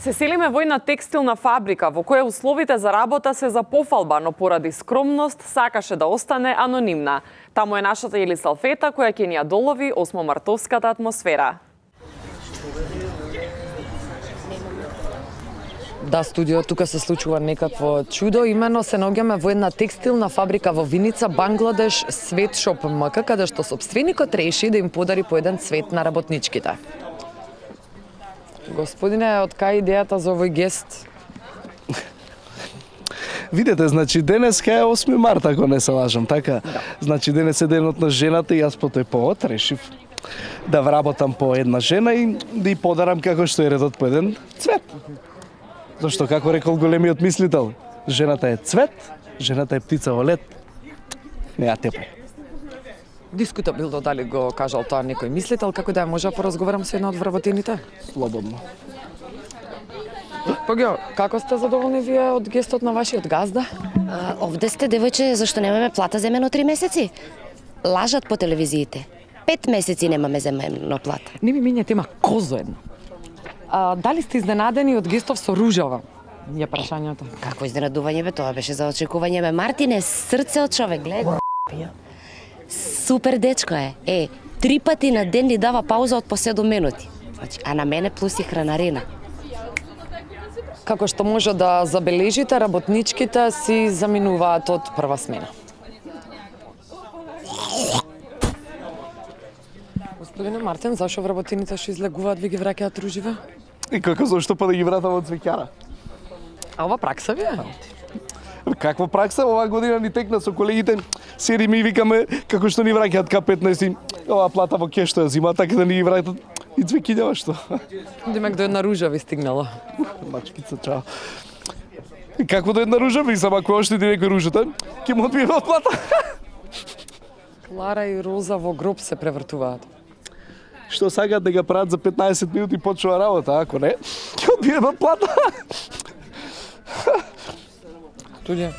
Се селиме во една текстилна фабрика во која условите за работа се за пофалба, но поради скромност сакаше да остане анонимна. Таму е нашата Елисалфета која ќе ни ја долови осмомартовската атмосфера. Да, студио, тука се случува некакво чудо. Имено се наоѓаме во една текстилна фабрика во Виница, Бангладеш, Sweatshop МК, каде што сопственикот реши да им подари по еден цвет на работничките. Господине, од кај идејата за овој гест? Видете, значи денеска е 8 март, ако не се лажам, така? Да. Значи денес е денот на жената и јас по тој повод решив да вработам по една жена и да ја подарам како што е редот по еден цвет. Зашто, како рекол големиот мислител, жената е цвет, жената е птица во лет, не ја тепа. Дискутабилно дали го кажал тоа некој мислител, како да ја може да поразговарам со една од вработените? Слободно. Погио, како сте задоволни вие од гестот на вашиот газда? Овде сте, девојче, зашто немаме плата земено 3 месеци? Лажат по телевизиите. 5 месеци немаме земено плата. Не ми мине тема козо едно. Дали сте изненадени од гестов со ружава? Ја прашањето. Какво изненадување бе, тоа беше за очекување бе. Мартине, срце од човек, гледа. Супер дечко е. 3 пати на ден ни дава пауза од по 7 минути. Значи, а на мене плюс и хранарина. Како што може да забележите, работничките си заминуваат од прва смена. Господине Мартин, зашо вработените што излегуваат ви ги враќаат руживе? И како зашто па да ги вратам од цвеќара? А ова пракса ви е? Каква пракса оваа година ни текна со колегите, седиме и викаме како што ни враќаат К15, оваа плата во кеш што ја зима, така да ни ги враќаат и цвеќињава што. Демек до една ружа ви стигнала. Мачкица, чао. И какво до една ружа, мислам, ако още иде некој ружата, ќе му одбиеме од плата. Клара и Роза во гроб се превртуваат. Што сакаат да го прават за 15 минути почнува работа, ако не, ќе одбиеме од плата. Туѓе.